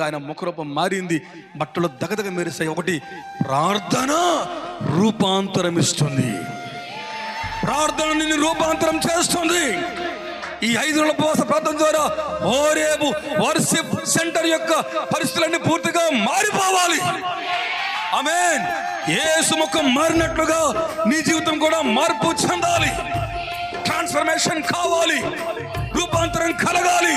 ఆయన ముఖరూపం మారింది, బట్టలు దగదగ మెరిసాయి. ఒకటి, ప్రార్థన రూపాంతరం ఇస్తుంది. ప్రార్థన నిన్ను రూపాంతరం చేస్తుంది. ఈ 5 రోజుల ఉపవాస ప్రార్థన ద్వారా హోరేబు వర్షిప్ సెంటర్ యొక్క పరిస్థితులన్నీ పూర్తిగా మారిపోవాలి. ఆమేన్. యేసు ముఖం మారినట్లుగా నీ జీవితం కూడా మార్పు చెందాలి. ట్రాన్స్ఫర్మేషన్ కావాలి, రూపాంతరం కలగాలి,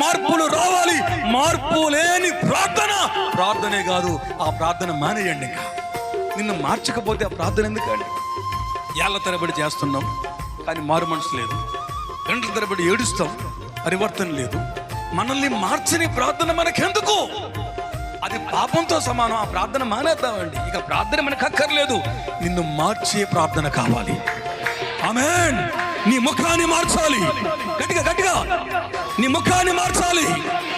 మార్పులు రావాలి. మార్పు లేని ప్రార్థనే కాదు, ఆ ప్రార్థన మానేయండి. ఇంకా నిన్ను మార్చకపోతే ఆ ప్రార్థన ఎందుకండి? ఏళ్ల తరబడి చేస్తున్నాం కానీ మారు మనసు లేదు, గంటల తరబడి ఏడుస్తాం, పరివర్తన లేదు. మనల్ని మార్చని ప్రార్థన మనకెందుకు? అది పాపంతో సమానం. ఆ ప్రార్థన మానేద్దామండి. ఇక ప్రార్థన మనకు అక్కర్లేదు. నిన్ను మార్చే ప్రార్థన కావాలి. ఆమేన్. నీ ముఖాన్ని మార్చాలి, గట్టిగా గట్టిగా నీ ముఖాన్ని మార్చాలి,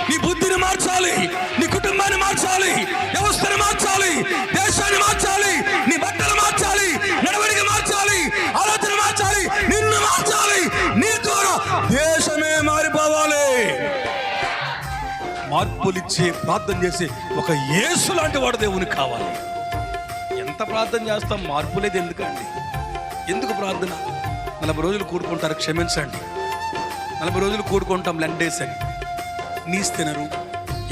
నీ బుద్ధిని మార్చాలి, నీ కుటుంబాన్ని మార్చాలి, వ్యవస్థను మార్చాలి, దేశాన్ని మార్చాలి, నీ బట్టలు మార్చాలి, నడవడిక మార్చాలి, ఆలోచన మార్చాలి, నిన్ను మార్చాలి. నీ ద్వారా దేశమే మారిపోవాలి. మార్పులిచ్చే ప్రార్థన చేసే ఒక యేసు లాంటి వాడు దేవునికి కావాలి. ఎంత ప్రార్థన చేస్తాం, మార్పు లేదు. ఎందుకండి? ఎందుకు ప్రార్థన? 40 రోజులు కూడుకుంటారు, క్షమించండి. 40 రోజులు కూడుకుంటాం, లండేస్ అని. నీస్ తినరు,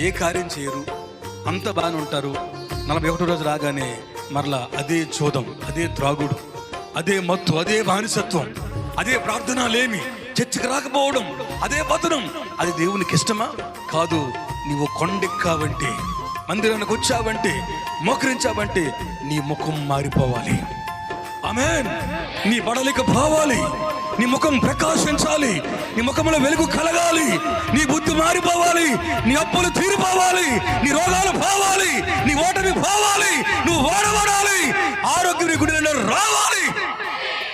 ఏ కార్యం చేయరు, అంత బాగానే ఉంటారు. 41 రోజు రాగానే మరలా అదే చోదం, అదే త్రాగుడు, అదే మత్తు, అదే బానిసత్వం, అదే ప్రార్థన లేమి, చర్చికి రాకపోవడం, అదే పతనం. అది దేవునికి ఇష్టమా? కాదు. నీవు కొండెక్కావంటే, మందిరానికి వచ్చావంటే, మోకరించావంటే నీ ముఖం మారిపోవాలి. ఆమేన్. నీ బడలిక పోవాలి, నీ ముఖం ప్రకాశించాలి, నీ ముఖంలో వెలుగు కలగాలి, నీ బుద్ధి మారిపోవాలి, నీ అప్పులు తీరిపోవాలి, నీ రోగాలు పోవాలి, నీ ఓటమి పోవాలి, నువ్వు ఓడబడాలి, ఆరోగ్యం నీ గుడిలో రావాలి.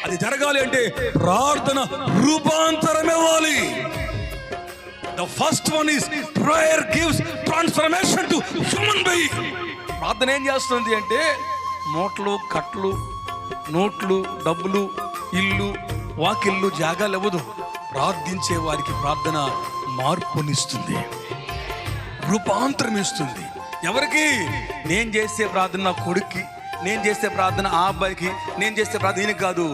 అది జరగాలి అంటే ప్రార్థన రూపాంతరం ఇవ్వాలి. The first one is prayer gives transformation to human being. ప్రార్థన ఏం చేస్తుంది అంటే మూటలు, కట్లు, నోట్లు, డబ్బులు, ఇల్లు, వాకిళ్ళు, జాగాలు ఇవ్వదు. ప్రార్థించే వారికి ప్రార్థన మార్పునిస్తుంది, రూపాంతరం ఇస్తుంది. ఎవరికి? నేను చేసే ప్రార్థన నా కొడుక్కి, నేను చేసే ప్రార్థన ఆ అబ్బాయికి, నేను చేసే ప్రార్థన ఈయనకి కాదు.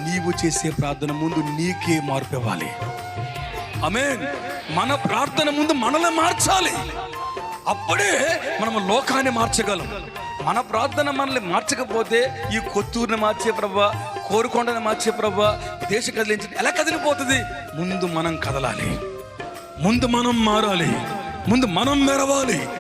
నీవు చేసే ప్రార్థన ముందు నీకే మార్పు ఇవ్వాలి. ఆమేన్. మన ప్రార్థన ముందు మనల్ని మార్చాలి. అప్పుడే మనము లోకాన్ని మార్చగలం. మన ప్రార్థన మనల్ని మార్చకపోతే ఈ కొత్తూరుని మార్చే ప్రభువా, కోరుకొండని మార్చే ప్రభువా, దేశ కదిలించి ఎలా కదిలిపోతుంది? ముందు మనం కదలాలి, ముందు మనం మారాలి, ముందు మనం మెరవాలి.